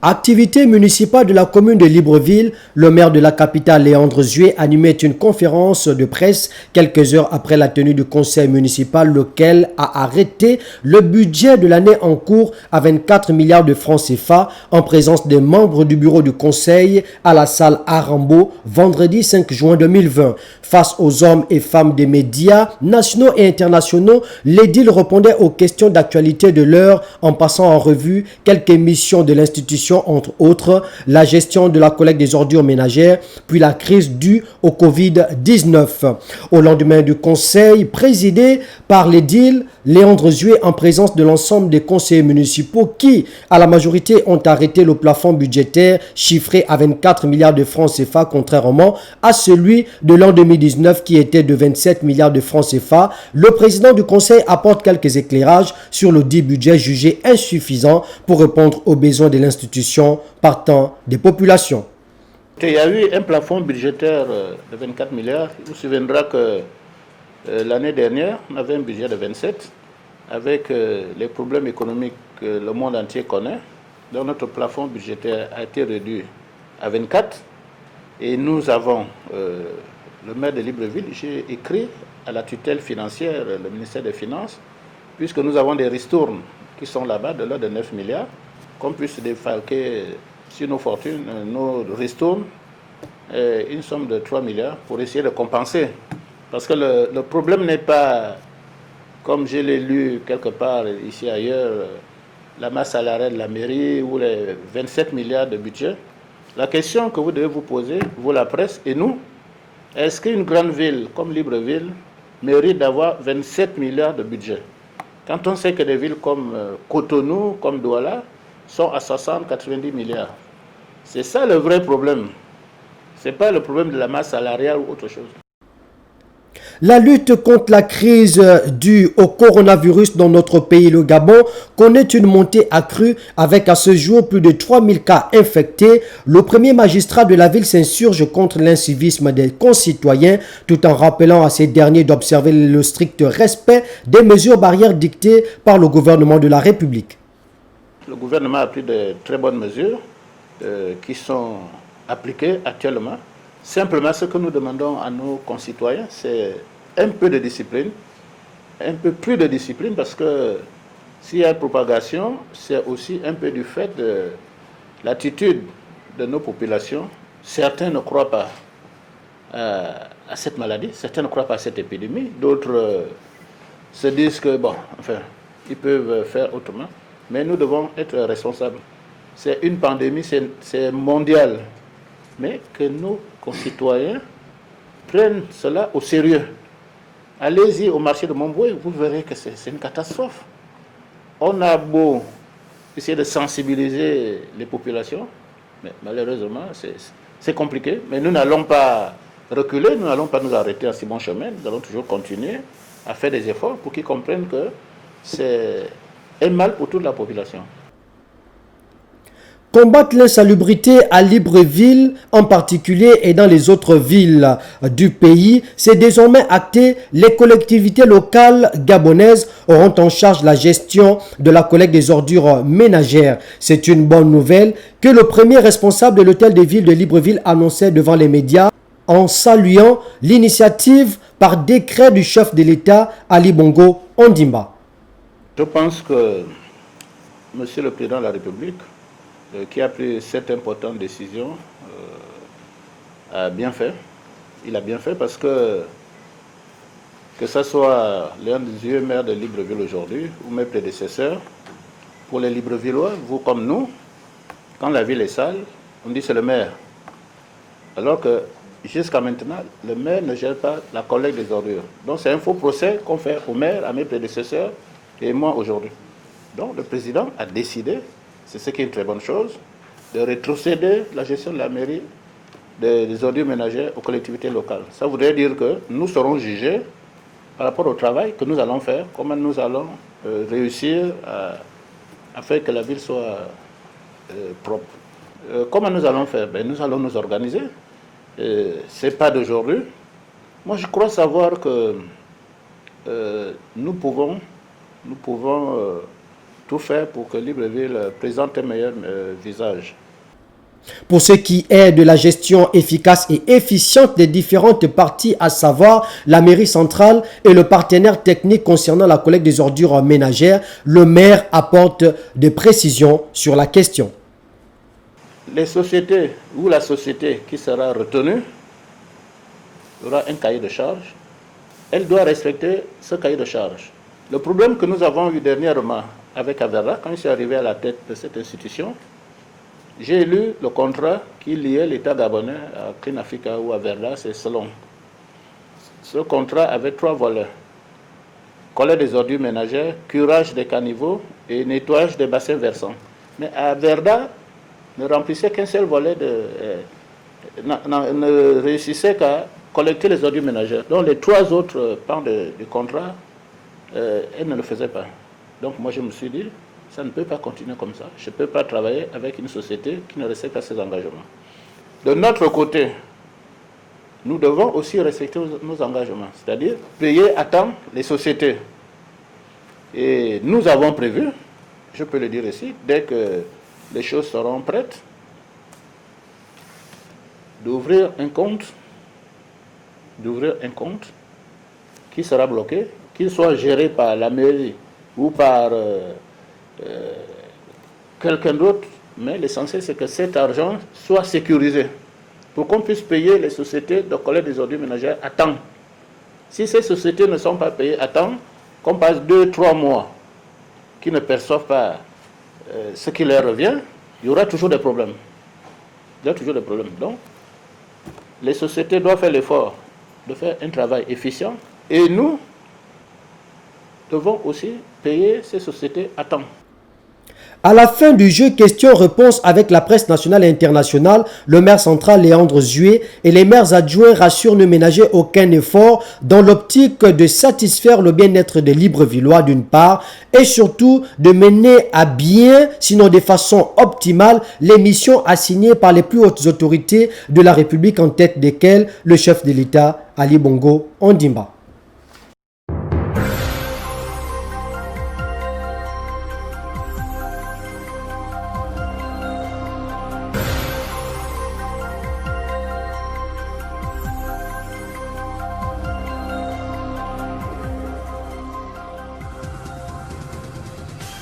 Activité municipale de la commune de Libreville, le maire de la capitale Léandre Zué animait une conférence de presse quelques heures après la tenue du conseil municipal, lequel a arrêté le budget de l'année en cours à 24 milliards de francs CFA en présence des membres du bureau du conseil à la salle Arambo vendredi 5 juin 2020. Face aux hommes et femmes des médias nationaux et internationaux, l'édile répondait aux questions d'actualité de l'heure en passant en revue quelques missions de l'institution, entre autres la gestion de la collecte des ordures ménagères, puis la crise due au Covid-19. Au lendemain du conseil présidé par l'édile Léandre Zué en présence de l'ensemble des conseillers municipaux qui, à la majorité, ont arrêté le plafond budgétaire chiffré à 24 milliards de francs CFA, contrairement à celui de l'an 2019 qui était de 27 milliards de francs CFA. Le président du conseil apporte quelques éclairages sur le dit budget jugé insuffisant pour répondre aux besoins de l'institution partant des populations. Il y a eu un plafond budgétaire de 24 milliards. Il vous souviendra que l'année dernière, on avait un budget de 27. Avec les problèmes économiques que le monde entier connaît, donc notre plafond budgétaire a été réduit à 24. Et nous avons, le maire de Libreville, j'ai écrit à la tutelle financière, le ministère des Finances, puisque nous avons des ristournes qui sont là-bas de l'ordre de 9 milliards, qu'on puisse défalquer sur nos fortunes, nos ristournes, une somme de 3 milliards pour essayer de compenser. Parce que le problème n'est pas, comme je l'ai lu quelque part ici ailleurs, la masse salariale de la mairie ou les 27 milliards de budget. La question que vous devez vous poser, vous la presse et nous, est-ce qu'une grande ville comme Libreville mérite d'avoir 27 milliards de budget? Quand on sait que des villes comme Cotonou, comme Douala, sont à 60-90 milliards. C'est ça le vrai problème. Ce n'est pas le problème de la masse salariale ou autre chose. La lutte contre la crise due au coronavirus dans notre pays, le Gabon, connaît une montée accrue avec à ce jour plus de 3000 cas infectés. Le premier magistrat de la ville s'insurge contre l'incivisme des concitoyens tout en rappelant à ces derniers d'observer le strict respect des mesures barrières dictées par le gouvernement de la République. Le gouvernement a pris de très bonnes mesures qui sont appliquées actuellement. Simplement, ce que nous demandons à nos concitoyens, c'est un peu de discipline, un peu plus de discipline, parce que s'il y a une propagation, c'est aussi un peu du fait de l'attitude de nos populations. Certains ne croient pas à cette maladie, certains ne croient pas à cette épidémie, d'autres se disent que, bon, enfin, ils peuvent faire autrement, mais nous devons être responsables. C'est une pandémie, c'est mondial, mais que nos concitoyens prennent cela au sérieux. Allez-y au marché de Montboué, vous verrez que c'est une catastrophe. On a beau essayer de sensibiliser les populations, mais malheureusement, c'est compliqué. Mais nous n'allons pas reculer, nous n'allons pas nous arrêter à si bon chemin. Nous allons toujours continuer à faire des efforts pour qu'ils comprennent que c'est un mal pour toute la population. Combattre l'insalubrité à Libreville en particulier et dans les autres villes du pays, c'est désormais acté. Les collectivités locales gabonaises auront en charge la gestion de la collecte des ordures ménagères. C'est une bonne nouvelle que le premier responsable de l'hôtel des villes de Libreville annonçait devant les médias en saluant l'initiative par décret du chef de l'État Ali Bongo Ondimba. Je pense que Monsieur le Président de la République, qui a pris cette importante décision, a bien fait. Il a bien fait parce que ce soit Léandre Zué, maire de Libreville aujourd'hui, ou mes prédécesseurs, pour les Librevillois, vous comme nous, quand la ville est sale, on dit c'est le maire. Alors que jusqu'à maintenant, le maire ne gère pas la collecte des ordures. Donc c'est un faux procès qu'on fait au maire, à mes prédécesseurs et moi aujourd'hui. Donc le président a décidé, c'est ce qui est une très bonne chose, de rétrocéder la gestion de la mairie des ordures ménagères aux collectivités locales. Ça voudrait dire que nous serons jugés par rapport au travail que nous allons faire, comment nous allons réussir à faire que la ville soit propre. Comment nous allons faire? Nous allons nous organiser. Ce n'est pas d'aujourd'hui. Moi, je crois savoir que nous pouvons tout faire pour que Libreville présente un meilleur visage. Pour ce qui est de la gestion efficace et efficiente des différentes parties, à savoir la mairie centrale et le partenaire technique concernant la collecte des ordures ménagères, le maire apporte des précisions sur la question. Les sociétés ou la société qui sera retenue aura un cahier de charge. Elle doit respecter ce cahier de charge. Le problème que nous avons eu dernièrement avec Averda, quand je suis arrivé à la tête de cette institution, j'ai lu le contrat qui liait l'État gabonais à Clean Africa ou à Averda, c'est selon. Ce contrat avait 3 volets. Collecte des ordures ménagères, curage des caniveaux et nettoyage des bassins versants. Mais Averda ne remplissait qu'un seul volet, ne réussissait qu'à collecter les ordures ménagères. Donc les 3 autres pans du contrat, elle ne le faisait pas. Donc moi je me suis dit, ça ne peut pas continuer comme ça. Je ne peux pas travailler avec une société qui ne respecte pas ses engagements. De notre côté, nous devons aussi respecter nos engagements, c'est-à-dire payer à temps les sociétés. Et nous avons prévu, je peux le dire ici, dès que les choses seront prêtes, d'ouvrir un compte qui sera bloqué, qu'il soit géré par la mairie ou par quelqu'un d'autre, mais l'essentiel c'est que cet argent soit sécurisé pour qu'on puisse payer les sociétés de collecte des ordures ménagères à temps. Si ces sociétés ne sont pas payées à temps, qu'on passe 2-3 mois qui ne perçoivent pas ce qui leur revient, il y aura toujours des problèmes. Donc, les sociétés doivent faire l'effort de faire un travail efficient et nous devons aussi payer ces sociétés à temps. À la fin du jeu questions-réponses avec la presse nationale et internationale, le maire central Léandre Zué et les maires adjoints rassurent ne ménager aucun effort dans l'optique de satisfaire le bien-être des Librevillois d'une part et surtout de mener à bien, sinon de façon optimale, les missions assignées par les plus hautes autorités de la République en tête desquelles le chef de l'État Ali Bongo Ondimba.